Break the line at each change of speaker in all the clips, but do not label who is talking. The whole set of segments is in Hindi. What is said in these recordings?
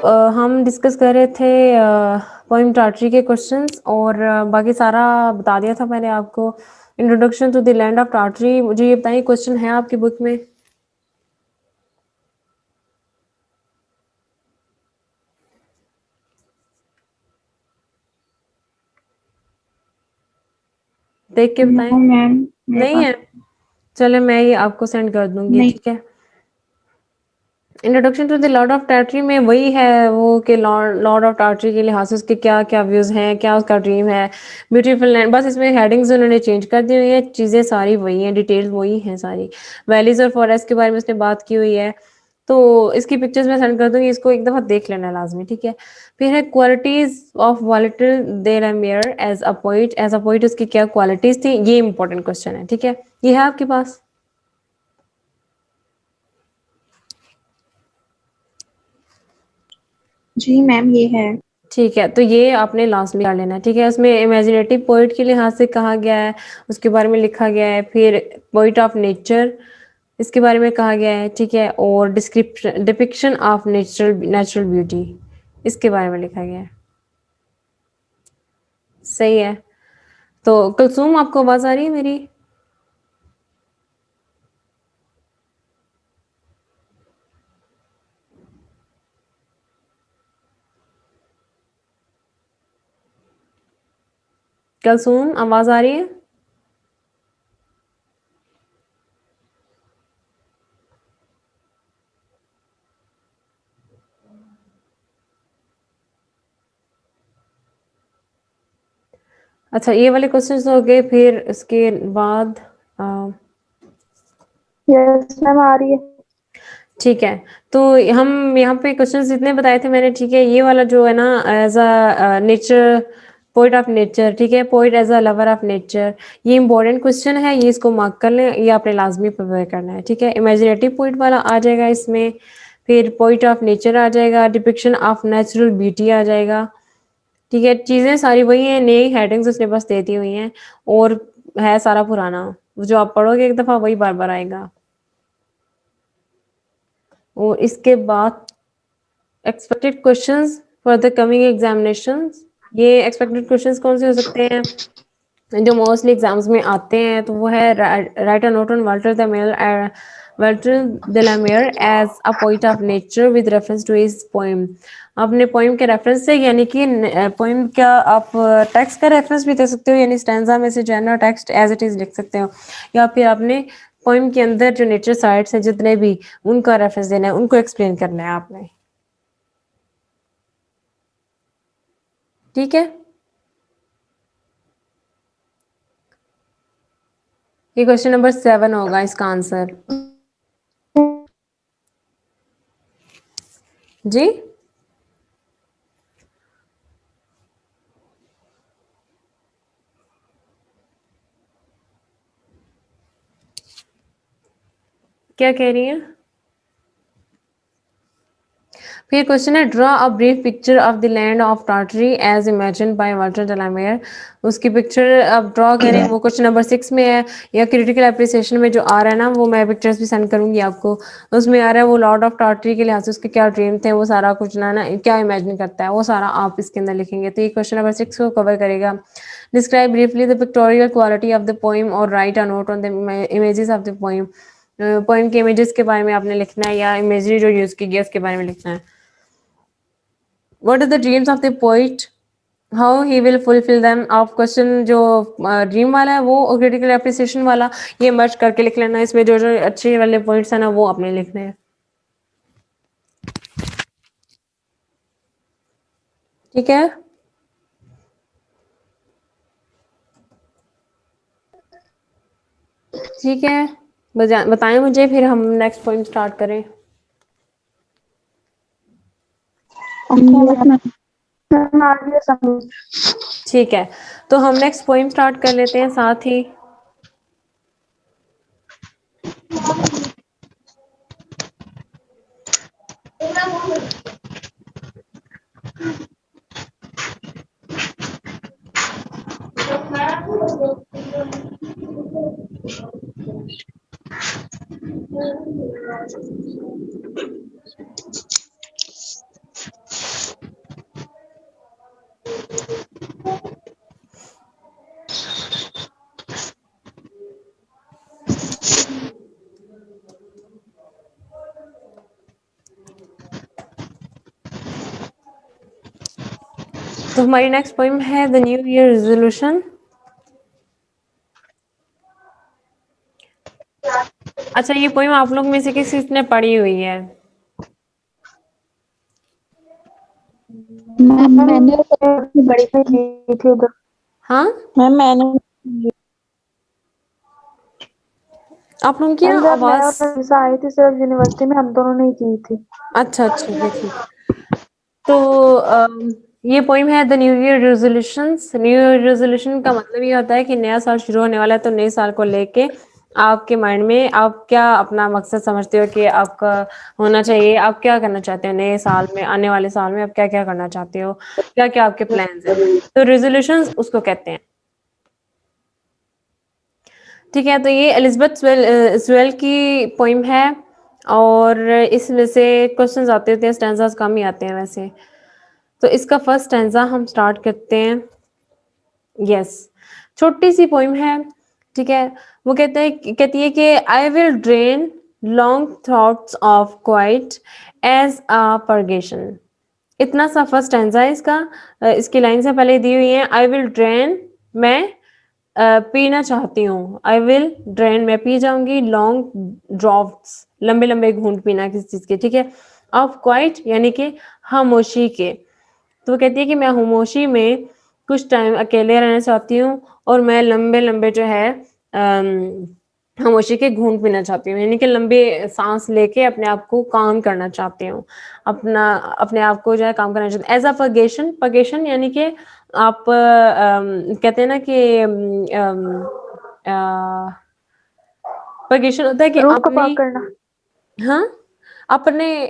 हम डिस्कस कर रहे थे पोएम टार्टरी के क्वेश्चंस और बाकी सारा बता दिया था मैंने आपको। Introduction to the land of Tartary. मुझे ये बताइए क्वेश्चन है आपकी बुक में? देख के
नो
बताएं।
मैम, मेरे
नहीं
पास
है? चले मैं ये आपको सेंड कर दूंगी,
नहीं।
ठीक है। Introduction to the lord of Tartary में वही है वो कि लॉर्ड ऑफ टार्टरी के लिहाज से उसके क्या क्या व्यूज़ हैं, क्या उसका ड्रीम है। ब्यूटीफुल लैंड, बस इसमें हेडिंग्स उन्होंने चेंज कर दी हुई है, चीज़ें सारी वही हैं, डिटेल्स वही हैं सारी। वैलीज और फॉरेस्ट के बारे में उसने बात की हुई है, तो इसकी पिक्चर्स मैं सेंड कर दूंगी, इसको एक दफ़ा देख लेना लाजमी, ठीक है। फिर है qualities of Walter de la Mare as a poet. As a poet उसकी क्या क्वालिटीज़ थी, ये इंपॉर्टेंट क्वेश्चन है, ठीक है। ये है आपके पास?
जी मैम, ये है।
ठीक है, तो ये आपने लास्ट में कर लेना है, ठीक है। उसमें इमेजिनेटिव पोइट के लिहाज से कहा गया है, उसके बारे में लिखा गया है। फिर पोइट ऑफ नेचर, इसके बारे में कहा गया है, ठीक है। और description depiction of natural natural beauty, इसके बारे में लिखा गया है। सही है। तो कुलसूम, आपको आवाज़ आ रही है मेरी? कुलसूम, आवाज़ आ रही है? अच्छा, ये वाले क्वेश्चंस हो गए। फिर इसके बाद
यस मैम, आ रही है।
ठीक है, तो हम यहाँ पे क्वेश्चंस इतने बताए थे मैंने, ठीक है। ये वाला जो है ना, as a nature, poet of nature, ठीक है। Poet as a lover of nature, ये इंपॉर्टेंट क्वेश्चन है, ये इसको मार्क कर लें, ये आपने लाजमी प्रिपेयर करना है, ठीक है। इमेजिनेटिव पोइट वाला आ जाएगा इसमें। फिर पोइट ऑफ नेचर आ जाएगा, डिपिक्शन ऑफ नेचुरल ब्यूटी आ जाएगा, ठीक है। चीज़ें सारी वही हैं, नई हेडिंग्स उसने बस दे दी हुई हैं, और है सारा पुराना, जो आप पढ़ोगे एक दफ़ा वही बार बार आएगा। और इसके बाद expected questions for the coming examinations. ये एक्सपेक्टेड क्वेश्चंस कौन से हो सकते हैं जो मोस्टली एग्जाम्स में आते हैं? तो वो है write a note on Walter de Mare Walter de la Mer as a poet of nature with reference to his poem. अपने पोएम के रेफरेंस से, यानी कि पोएम क्या आप टेक्स्ट का रेफरेंस भी दे सकते हो, यानी स्टैंजा में से जो है ना टेक्स्ट एज इट इज लिख सकते हो, या फिर आपने पोएम के अंदर जो नेचर साइट्स हैं जितने भी, उनका रेफरेंस देना है, उनको एक्सप्लेन करना है आपने, ठीक है। ये क्वेश्चन नंबर 7 होगा इसका आंसर। जी, क्या कह रही हैं? फिर क्वेश्चन है draw a brief picture of the land of Tartary as imagine by Walter de la Mer। उसकी पिक्चर अब ड्रॉ करें, वो क्वेश्चन नंबर 6 में है। या क्रिटिकल एप्रिसिएशन में जो आ रहा है ना, वो मैं पिक्चर्स भी सेंड करूंगी आपको। उसमें आ रहा है वो लॉर्ड ऑफ टार्टरी के लिहाज से उसके क्या ड्रीम थे, वो सारा कुछ ना क्या इमेजिन करता है, वो सारा आप इसके अंदर लिखेंगे। तो ये क्वेश्चन नंबर 6 को कवर करेगा। Describe briefly the pictorial quality of the poem और write a note on the images of the poem. Poem के इमेजेस के बारे में आपने लिखना है, या इमेजरी जो यूज की गई उसके बारे में लिखना है। What are the dreams of the poet? How he will fulfill them? आप क्वेश्चन जो ड्रीम वाला है वो, और क्रिटिकल एप्रिसिएशन वाला, ये मर्ज करके लिख लेना। इसमें जो जो अच्छे वाले पॉइंट्स है ना, वो आपने लिखने हैं, ठीक है। ठीक है, बताएं मुझे, फिर हम नेक्स्ट पॉइंट स्टार्ट करें।
Okay ma'am. मैम, आ रही है समझ।
ठीक है, तो हम नेक्स्ट पॉइंट स्टार्ट कर लेते हैं साथ ही। तो हमारी नेक्स्ट पोइम है द न्यू ईयर रेजोल्यूशन। अच्छा, ये पोइम आप लोग में से किसी ने पढ़ी हुई है?
मैंने तो बड़ी की थी उधर।
हाँ,
मैंने
आप लोगों की ना
जब मैं
आवाज।
और निशा आई थी सिर्फ यूनिवर्सिटी में, हम दोनों ने की थी।
अच्छा अच्छा, ये ठीक। तो ये पोइम है the new year resolutions. New year resolution का मतलब ये होता है कि नया साल शुरू होने वाला है, तो नए साल को लेके आपके माइंड में आप क्या अपना मकसद समझते हो कि आपका होना चाहिए, आप क्या करना चाहते हो नए साल में, आने वाले साल में आप क्या क्या करना चाहते हो, क्या क्या आपके प्लान्स हैं। तो रेजोल्यूशंस उसको कहते हैं। ठीक है, तो ये एलिजबेथ स्वेल की पोइम है और इसमें से क्वेश्चंस आते होते हैं, स्टैंजास कम ही आते हैं वैसे। तो इसका फर्स्ट स्टैंजा हम स्टार्ट करते हैं। यस, छोटी सी पोइम है। ठीक है, वो कहती है कि I will drain long thoughts of quite as a purgation. इतना सा फर्स्ट स्टैंजा है इसका। इसकी लाइन से पहले दी हुई है आई विल ड्रेन, मैं पीना चाहती हूँ। आई विल ड्रेन, मैं पी जाऊंगी। लॉन्ग ड्रॉप्स, लंबे लंबे घूंट पीना किसी चीज के। ठीक है, ऑफ क्वाइट यानी कि खामोशी के। तो वो कहती है कि मैं खामोशी में कुछ टाइम अकेले रहना चाहती हूँ और मैं लंबे लंबे जो है खामोशी के घूंट पीना चाहती हूँ, यानी कि लंबे सांस लेके अपने आप को काम करना चाहती हूँ, अपने आप को जो है काम करना चाहती हूँ। एज अ पगेशन, पगेशन यानी कि आप कहते हैं ना कि पगेशन होता है कि
रूह को
अपनी,
पाक करना।
हाँ, अपने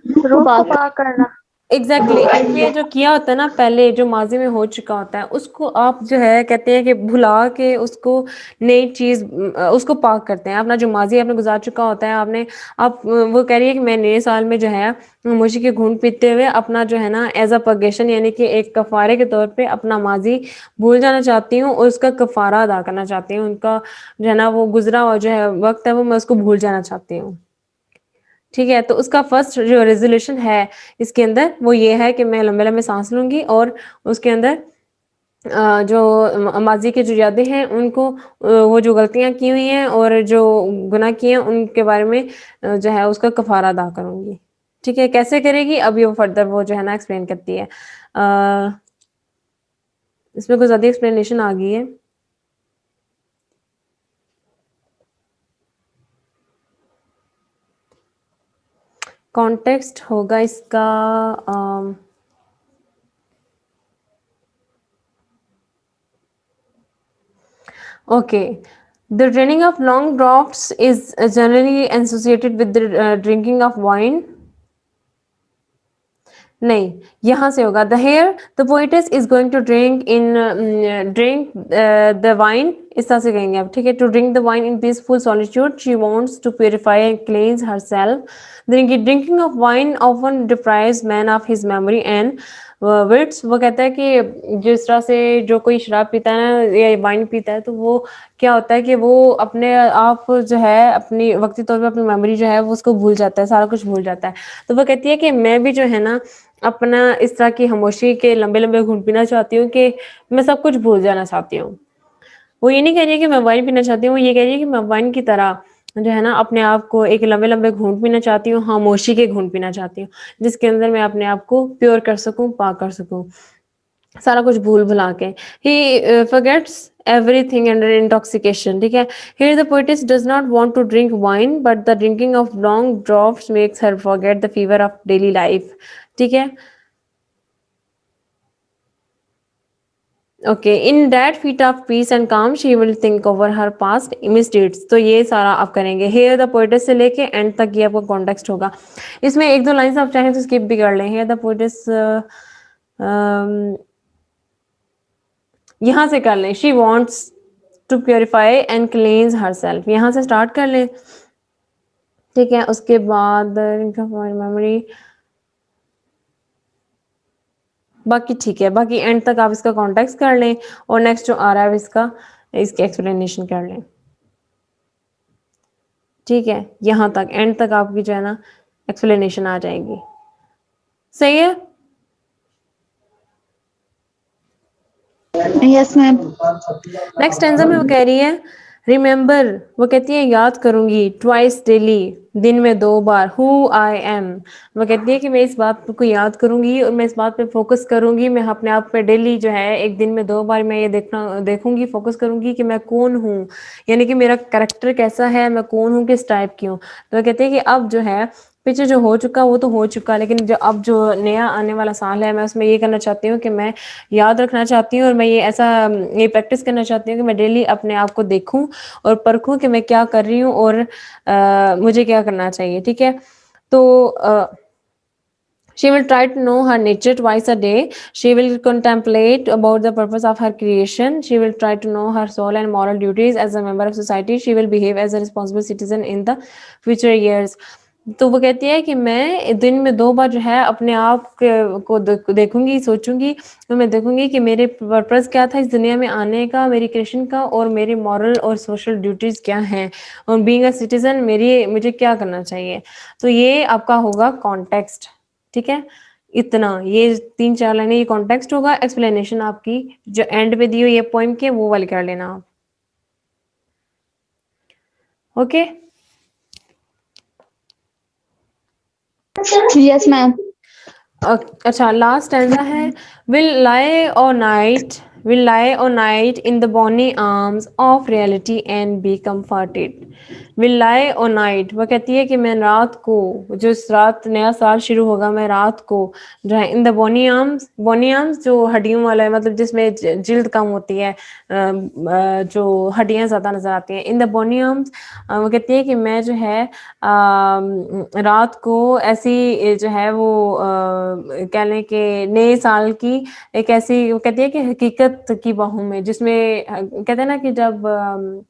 रूह को पाक करना।
एग्जैक्टली आपने जो किया होता है ना पहले, जो माजी में हो चुका होता है, उसको आप जो है कहते हैं कि भुला के उसको नई चीज उसको पाक करते हैं। अपना जो माजी आपने गुजार चुका होता है, आपने आप वो कह रही है कि मैं नए साल में जो है खामोशी के घूंट पीते हुए अपना जो है ना एज अ पगेशन यानी कि एक कफारे के तौर पे अपना माजी भूल जाना चाहती हूँ और उसका कफारा अदा करना चाहती हूँ। उनका जो है ना वो गुजरा हुआ जो है वक्त है वो मैं उसको भूल जाना चाहती हूँ। ठीक है, तो उसका फर्स्ट जो रेजोल्यूशन है इसके अंदर वो ये है कि मैं लंबे लंबे सांस लूंगी और उसके अंदर जो माजी के जो यादें हैं उनको वो जो गलतियां की हुई हैं और जो गुनाह किए हैं उनके बारे में जो है उसका कफारा अदा करूंगी। ठीक है, कैसे करेगी अभी वो फर्दर वो जो है ना एक्सप्लेन करती है। इसमें कुछ ज़्यादा एक्सप्लेनेशन आ गई है। कॉन्टेक्स्ट होगा इसका okay. The draining of long draughts is generally associated with the drinking of wine. नहीं, यहाँ से होगा the here the poetess is going to drink the wine. इस तरह से कहेंगे आप। ठीक है, to drink the wine in peaceful solitude she wants to purify and cleanse herself. Drinking of wine often deprives man of his memory and wits. वो कहता है कि जिस तरह से जो कोई शराब पीता है ना या वाइन पीता है, तो वो क्या होता है कि वो अपने आप जो है अपनी वक्ती तौर पे अपनी मेमोरी जो है वो उसको भूल जाता है, सारा कुछ भूल जाता है। तो वो कहती है कि मैं भी जो है ना अपना इस तरह की खामोशी के लंबे लंबे घूंट पीना चाहती हूँ कि मैं सब कुछ भूल जाना चाहती हूँ। वो ये नहीं कह रही है कि मैं वाइन पीना चाहती हूँ, वो ये कह रही है कि मैं वाइन की तरह जो है ना अपने आप को एक लंबे लंबे घूंट पीना चाहती हूँ, खामोशी के घूंट पीना चाहती हूँ, जिसके अंदर मैं अपने आप को प्योर कर सकूँ, पाक कर सकूँ, सारा कुछ भूल भुला के। ही फॉरगेट्स everything under intoxication। ठीक है, here the poetess does not want to drink wine but the drinking of long draughts makes her forget the fever of daily life। ठीक है, okay, in that feet of peace and calm she will think over her past misdeeds. तो ये सारा आप करेंगे। हेयर द पोएटिस से लेके एंड तक ये आपका कॉन्टेक्स्ट होगा। इसमें एक दो लाइंस आप चाहें तो स्किप भी कर लें। हेयर द पोएटिस यहाँ से कर लें, she wants to purify and cleanse her self, यहाँ से स्टार्ट कर लें। ठीक है, उसके बाद मेमोरी बाकी ठीक है, बाकी एंड तक आप इसका कॉन्टेक्स्ट कर लें और नेक्स्ट जो आ रहा है इसका इसकी एक्सप्लेनेशन कर लें। ठीक है, यहाँ तक एंड तक आपकी जो है ना एक्सप्लेनेशन आ जाएगी। सही है।
Yes ma'am.
नेक्स्ट स्टैंजा में वो कह रही है रिमेंबर, वो कहती है याद करूंगी, ट्वाइस डेली, दिन में 2 बार, हु आई एम। वो कहती है कि मैं इस बात को याद करूंगी और मैं इस बात पे फोकस करूंगी, मैं अपने आप पे डेली जो है एक दिन में 2 बार मैं ये देखूंगी, फोकस करूंगी कि मैं कौन हूँ, यानी कि मेरा कैरेक्टर कैसा है, मैं कौन हूँ, किस टाइप की हूँ। तो वो कहती है कि अब जो है पीछे जो हो चुका वो तो हो चुका, लेकिन जो अब जो नया आने वाला साल है मैं उसमें ये करना चाहती हूँ कि मैं याद रखना चाहती हूँ और मैं ये प्रैक्टिस करना चाहती हूँ कि मैं डेली अपने आप को देखूं और परखूं कि मैं क्या कर रही हूँ और मुझे क्या करना चाहिए। ठीक है, तो she will try to know her nature twice a day. She will contemplate about the purpose of her creation. She will try to know her soul and moral duties as a member of society. She will behave as a responsible citizen in the future years. तो वो कहती है कि मैं दिन में 2 बार जो है अपने आप को देखूंगी, सोचूंगी, तो मैं देखूंगी कि मेरे पर्पस क्या था इस दुनिया में आने का, मेरी क्रिएशन का, और मेरी मॉरल और सोशल ड्यूटीज क्या हैं, और बीइंग अ सिटीजन मेरी मुझे क्या करना चाहिए। तो ये आपका होगा कॉन्टेक्स्ट। ठीक है, इतना ये 3-4 लाइनें ये कॉन्टेक्स्ट होगा। एक्सप्लेनेशन आपकी जो एंड पे दी हुई है पोएम के वो वाली कर लेना आप। Okay,
yes ma'am.
अच्छा लास्ट स्टैंजा है will lie all night in the bonny arms of reality and be comforted। will lie all night वो कहती है कि मैं रात को, जो इस रात नया साल शुरू होगा, मैं रात को जो है इन द बोनी आर्म्स जो हड्डियों वाला है, मतलब जिसमें जिल्द कम होती है, जो हड्डियां ज्यादा नजर आती हैं, इन द बोनी आर्म्स। वो कहती है कि मैं जो है रात को ऐसी जो है वो कह लें कि नए साल की एक ऐसी, वो कहती है कि हकीकत की बाहों में, जिसमें कहते हैं ना कि जब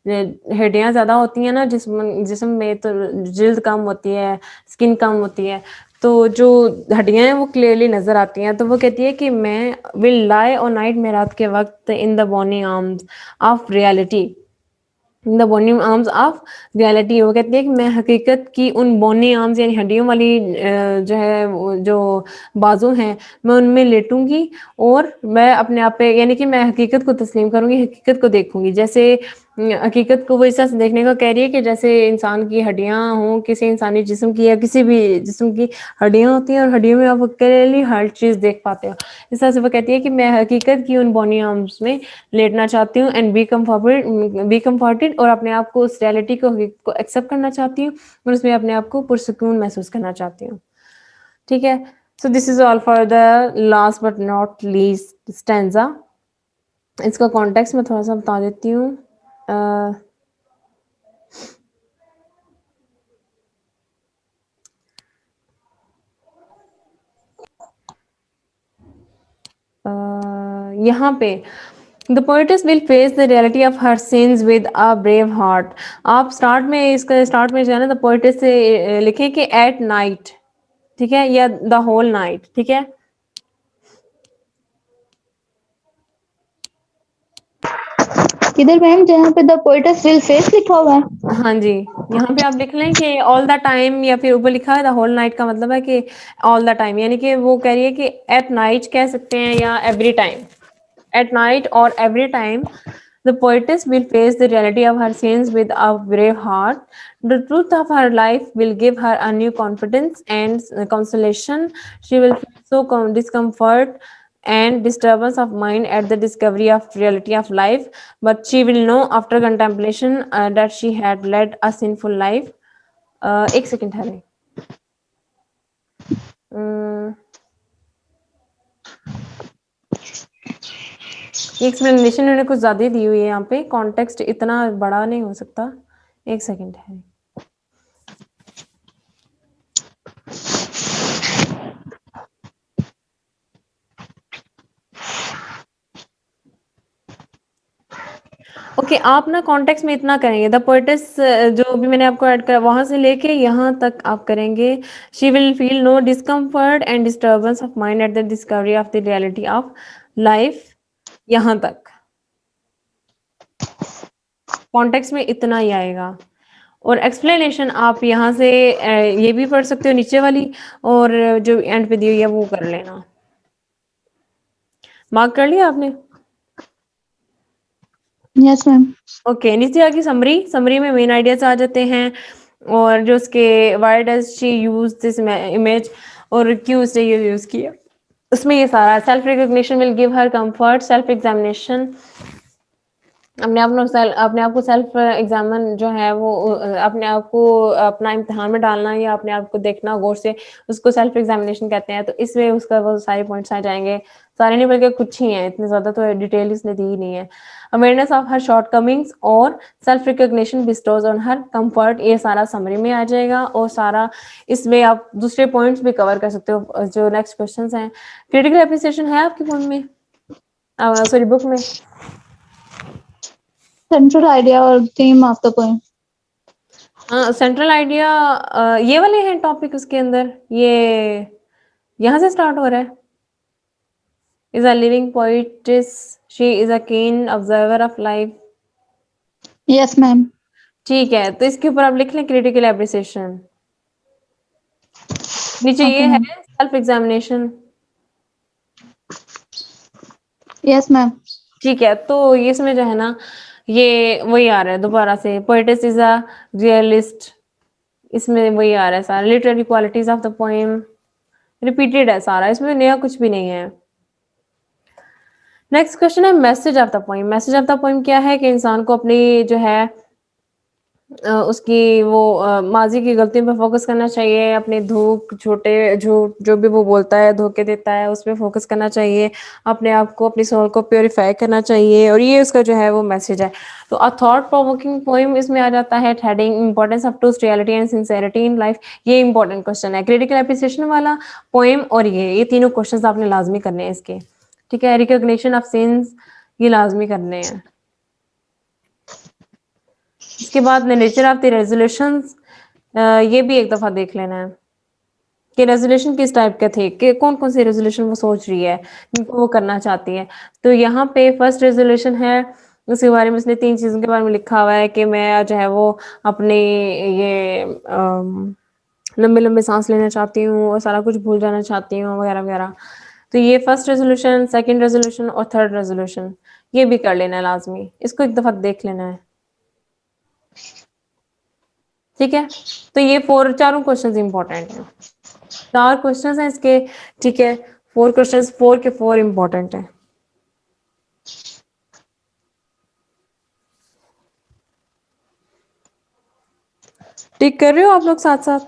हड्डियां ज्यादा होती हैं ना जिस्म जिस्म में, तो जिल्द कम होती है, स्किन कम होती है, तो जो हड्डियां हैं वो क्लियरली नजर आती हैं। तो वो कहती है कि मैं विल लाई और नाइट में रात के वक्त in the burning arms of reality, the bony arms of reality. वो कहती है कि मैं हकीकत की उन बोनी आर्म्स यानी हड्डियों वाली जो है जो बाजू हैं, मैं उनमें लेटूंगी और मैं अपने आप पे, यानी कि मैं हकीकत को तस्लीम करूंगी, हकीकत को देखूंगी। जैसे हकीकत को वो इस तरह से देखने का कह रही है कि जैसे इंसान की हड्डियां हों, किसी इंसानी जिस्म की या किसी भी जिस्म की हड्डियां होती हैं और हड्डियों में आप क्लियरली हर चीज़ देख पाते हो। इस तरह से वो कहती है कि मैं हकीकत की उन बोनी आर्म्स में लेटना चाहती हूँ एंड बी कम्फर्टेड, और अपने आप को उस रियलिटी को एक्सेप्ट करना चाहती हूँ और उसमें अपने आप को पुरसुकून महसूस करना चाहती हूँ। ठीक है, so this is all for the last but not least stanza. इसका कॉन्टेक्स्ट मैं थोड़ा सा बता देती हूँ। यहाँ पे the poetess will face the reality of her since with a brave heart. आप स्टार्ट में इसका स्टार्ट में जो है ना द पोएटेस से लिखें कि एट नाइट, ठीक है, या द होल नाइट। ठीक है,
किधर मैम जहाँ पे द पोएटस विल फेस लिखा हुआ है?
हाँ जी, यहाँ पे आप लिख लें कि ऑल द टाइम, या फिर ऊपर लिखा है द होल नाइट, का मतलब है कि ऑल द टाइम, यानी कि वो कह रही है कि एट नाइट कह सकते हैं या every time, at night or every time the poetess will face the reality of her sins with a brave heart. The truth of her life will give her a new confidence and consolation. She will feel so discomfort and disturbance of mind at the discovery of reality of life, but she will know after contemplation that she had led a sinful life। एक सेकंड ठहरे, ये एक्सप्लेनेशन उन्होंने कुछ ज़्यादा ही दी हुई है, यहाँ पे कॉन्टेक्स्ट इतना बड़ा नहीं हो सकता। एक सेकंड है। ओके, आप ना कॉन्टेक्स्ट में इतना करेंगे द पोएटेस, जो भी मैंने आपको ऐड करा वहां से लेके यहाँ तक आप करेंगे। She will feel no discomfort and disturbance of mind at the discovery of the reality of life, यहाँ तक कॉन्टेक्स्ट में इतना ही आएगा। और एक्सप्लेनेशन आप यहाँ से ये भी पढ़ सकते हो नीचे वाली, और जो एंड पे दी हुई है वो कर लेना। मार्क कर लिया आपने?
Yes ma'am.
ओके, नीचे आगे समरी में मेन आइडियाज आ जाते हैं और जो उसके why does she use this image और क्यों उसने ये यूज किया, उसमें ये सारा self recognition will give her comfort, self examination अपने आप को सेल्फ एग्जामिन जो है वो अपने आप को अपना इम्तिहान में डालना या अपने आप को देखना गौर से, उसको सेल्फ एग्जामिनेशन कहते हैं। तो इसमें उसका वो सारे पॉइंट्स आ जाएंगे, सारे नहीं बल्कि कुछ ही हैं, इतने ज्यादा तो डिटेल इसने दी ही नहीं है। अवेयरनेस ऑफ हर शॉर्टकमिंग्स और self recognition bestows on her comfort, ये सारा समरी में आ जाएगा और सारा इसमें आप दूसरे पॉइंट्स भी कवर कर सकते हो। जो नेक्स्ट क्वेश्चन हैं, क्रिटिकल एप्रिसिएशन है आपकी फोन में, सॉरी बुक में?
सेंट्रल आइडिया और थीम ऑफ द पोएम।
हाँ, सेंट्रल आइडिया ये वाले हैं टॉपिक उसके अंदर, ये यहाँ से स्टार्ट हो रहा है। Is a living poetess, she is a keen observer of life.
Yes ma'am.
ठीक है, तो इसके ऊपर आप लिख लें क्रिटिकल एप्रिसिएशन। नीचे
ओके
ये है
ma'am.
Self examination.
Yes ma'am.
ठीक है, तो ये इसमें जो है ना, ये वही आ रहा है दोबारा से, पोइटेस इज अ रियलिस्ट, इसमें वही आ रहा है सारा, literary qualities of the poem, repeated है सारा, इसमें नया कुछ भी नहीं है। नेक्स्ट क्वेश्चन है message of the poem. Message of the poem क्या है कि इंसान को अपनी जो है उसकी वो माजी की गलतियों पे फोकस करना चाहिए, अपने धोख छोटे झूठ जो भी वो बोलता है धोखे देता है उस पे फोकस करना चाहिए, अपने आप को अपनी सोल को प्योरीफाई करना चाहिए, और ये उसका जो है वो मैसेज है। तो अ थॉट प्रोवोकिंग पोएम इसमें आ जाता है। Heading importance of truth, reality and sincerity in life, ये इंपॉर्टेंट क्वेश्चन है। क्रिटिकल एप्रिसिएशन वाला पोएम और ये तीनों क्वेश्चन आपने लाजमी करने हैं इसके, ठीक है। रिकॉग्निशन ऑफ सिंस, ये लाजमी करने हैं। इसके बाद नेचर ऑफ द रेजोल्यूशंस, ये भी एक दफा देख लेना है कि रेजोल्यूशन किस टाइप के थे, कि कौन कौन से रेजोल्यूशन वो सोच रही है, जिनको वो करना चाहती है। तो यहाँ पे फर्स्ट रेजोल्यूशन है, उसके बारे में उसने 3 चीज़ों के बारे में लिखा हुआ है कि मैं जो है वो अपने ये लंबे लंबे सांस लेना चाहती हूँ और सारा कुछ भूल जाना चाहती हूँ वगैरह वगैरह। तो ये फर्स्ट रेजोल्यूशन, सेकंड रेजोल्यूशन और थर्ड रेजोल्यूशन, ये भी कर लेना है लाजमी, इसको एक दफा देख लेना है, ठीक है। तो ये चारों क्वेश्चंस इंपॉर्टेंट हैं, 4 क्वेश्चंस हैं इसके, ठीक है। 4 क्वेश्चंस, 4 के 4 इंपॉर्टेंट हैं। टिक कर रहे हो आप लोग साथ साथ?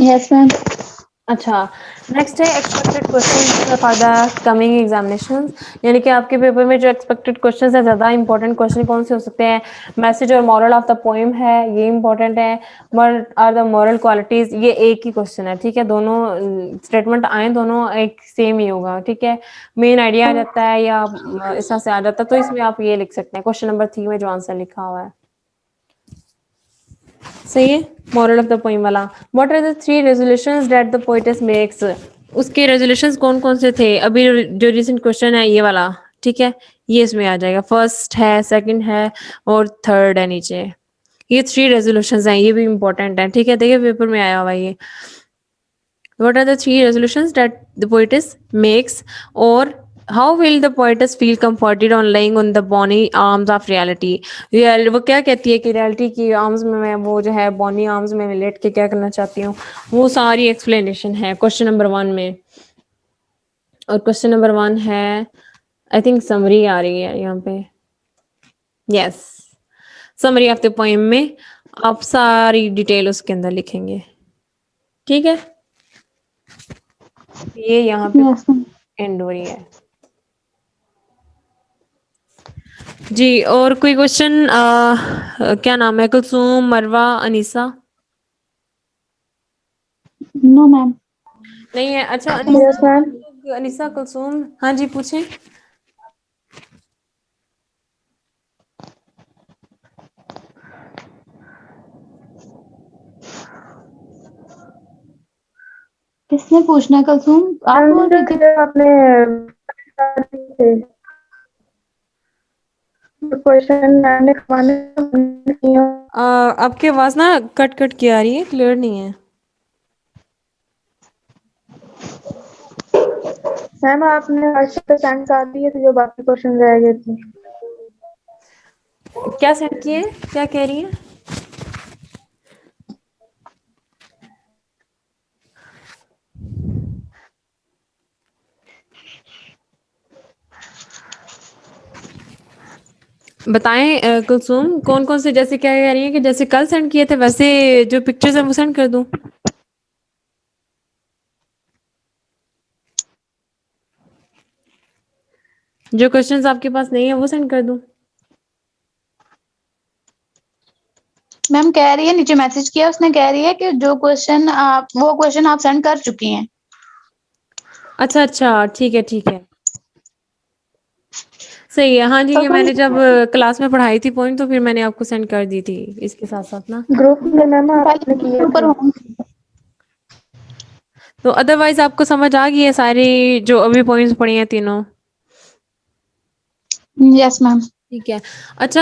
Yes ma'am.
अच्छा, नेक्स्ट है expected questions for the coming examinations, यानी कि आपके पेपर में जो एक्सपेक्टेड क्वेश्चंस है, ज़्यादा इंपॉर्टेंट क्वेश्चन कौन से हो सकते हैं। मैसेज और मॉरल ऑफ द पोएम है, ये इंपॉर्टेंट है। What are the moral qualities, ये एक ही क्वेश्चन है, ठीक है। दोनों स्टेटमेंट आए, दोनों एक सेम ही होगा, ठीक है। मेन आइडिया आ जाता है या इस तरह से आ जाता है, तो इसमें आप ये लिख सकते हैं क्वेश्चन नंबर 3 में जो आंसर लिखा हुआ है, सही है। मॉरल ऑफ द पोइम वाला, what are the 3 resolutions that the poetess makes, उसके रेजोल्यूशंस कौन कौन से थे। अभी जो रिसेंट क्वेश्चन है ये वाला, ठीक है, ये इसमें आ जाएगा। फर्स्ट है, सेकंड है और थर्ड है नीचे, ये 3 रेजोल्यूशंस हैं, ये भी इंपॉर्टेंट है, ठीक है। देखिए पेपर में आया हुआ ये, what are the 3 resolutions that the poetess makes, or how will the poetess feel comforted on laying on the bony arms of reality। वो क्या कहती है कि रियलिटी की आर्म्स में मैं वो जो है बॉनी आर्म्स में लेट के क्या करना चाहती हूँ, वो सारी एक्सप्लेनेशन है क्वेश्चन नंबर 1 में। और क्वेश्चन नंबर 1 है, आई थिंक समरी आ रही है यहाँ पे, yes, summary of the poem में आप सारी डिटेल उसके अंदर लिखेंगे, ठीक है। ये यहाँ पे
यस मैम।
एंड हो रही है जी। और कोई क्वेश्चन, क्या नाम है, कुलसूम, मरवा, अनीसा?
No ma'am.
नहीं है, अच्छा
यस मैम।
अनीसा, अनीसा कुलसूम, हाँ जी पूछें।
किसने पूछना है कुलसुम? आप बोल रही थी।
आपने क्वेश्चन
आपकी आवाज ना कट कट की आ रही है, क्लियर नहीं है।
मैम आपने व्हाट्सएप पे सेंड कर दिए थे जो बाकी क्वेश्चन रह गए थे।
क्या सेंड किए, क्या कह रही हैं? बताएं कुलसुम, कौन कौन से, जैसे क्या कह रही हैं कि जैसे कल सेंड किए थे वैसे जो पिक्चर्स है वो सेंड कर दूं? जो क्वेश्चंस आपके पास नहीं है वो सेंड कर दूं?
मैम कह रही है, नीचे मैसेज किया उसने, कह रही है कि जो क्वेश्चन आप, वो क्वेश्चन आप सेंड कर चुकी हैं।
अच्छा अच्छा, ठीक है ठीक है, सही है। हाँ जी,
तो
ये मैंने जब क्लास में पढ़ाई थी पॉइंट तो फिर मैंने आपको सेंड कर दी थी इसके साथ साथ ना।
ग्रुप में मैम आपने
पहले
किए
ऊपर
थे।
तो अदरवाइज आपको समझ आ गई है सारी जो अभी पॉइंट्स पढ़ी हैं तीनों?
Yes ma'am.
ठीक है। अच्छा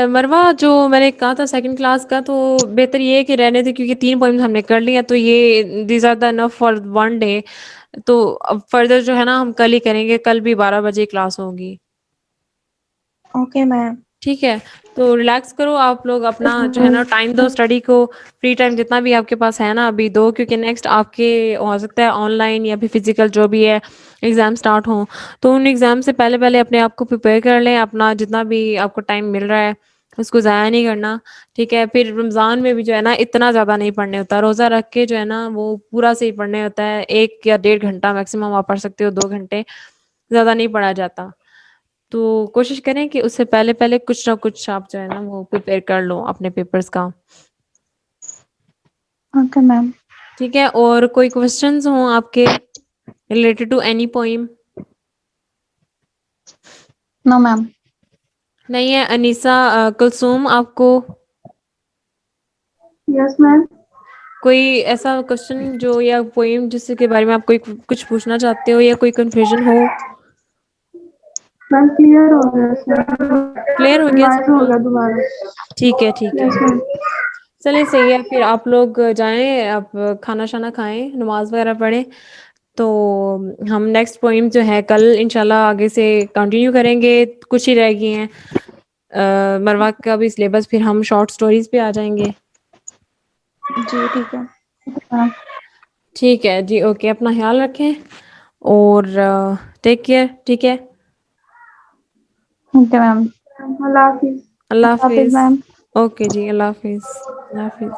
मरवा, जो मैंने कहा था सेकंड क्लास का, तो बेहतर ये है कि रहने दे, क्योंकि 3 पॉइंट्स हमने कर लिए हैं तो ये these are the enough for one day. तो अब फर्दर जो है ना हम कल ही करेंगे, कल भी 12 बजे क्लास होगी।
Okay ma'am.
ठीक है, तो रिलैक्स करो आप लोग, अपना जो है ना टाइम दो स्टडी को, फ्री टाइम जितना भी आपके पास है ना अभी दो, क्योंकि नेक्स्ट आपके हो सकता है ऑनलाइन या फिर फिजिकल जो भी है एग्ज़ाम स्टार्ट हो। तो उन एग्ज़ाम से पहले पहले अपने आप को प्रिपेयर कर लें, अपना जितना भी आपको टाइम मिल रहा है उसको ज़ाया नहीं करना। ठीक है, फिर रमज़ान में भी जो है ना इतना ज़्यादा नहीं पढ़ने होता, रोज़ा रख के जो है ना वो पूरा से ही पढ़ने होता है, 1 या 1.5 घंटा मैक्सिमम आप पढ़ सकते हो, 2 घंटे, ज़्यादा नहीं पढ़ा जाता। तो कोशिश करें कि उससे पहले-पहले कुछ ना कुछ आप जो है ना वो प्रिपेयर कर लो अपने पेपर्स का।
Okay ma'am.
ठीक है, और कोई क्वेश्चंस हों आपके related to any poem?
No ma'am.
नहीं है अनीसा, कुलसुम आपको
यस मैम।
कोई ऐसा क्वेश्चन जो या पोएम जिसके बारे में आप कोई कुछ पूछना चाहते हो या कोई कन्फ्यूजन हो?
मैम क्लियर हो गया सर।
क्लियर हो गया
रिवाइज
सब
हो
ना?
गया दोबारा।
ठीक है ठीक है,
यस मैम।
चलिए सही है, फिर आप लोग जाएं, आप खाना शाना खाएं, नमाज वगैरह पढ़ें। तो हम नेक्स्ट पोइम जो है कल इंशाल्लाह आगे से कंटिन्यू करेंगे, कुछ ही रह गई हैं। मरवा का भी सिलेबस, फिर हम शॉर्ट स्टोरीज पे आ जाएंगे।
जी ठीक है।
हाँ।
ठीक है जी, ओके, अपना ख्याल रखें और टेक केयर। ठीक है,
ओके मैम।
अल्लाह हाफिज।
अल्लाह
हाफिज
हाफिज।
मैम।
ओके जी, अल्लाह हाफिज, अल्लाह हाफिज।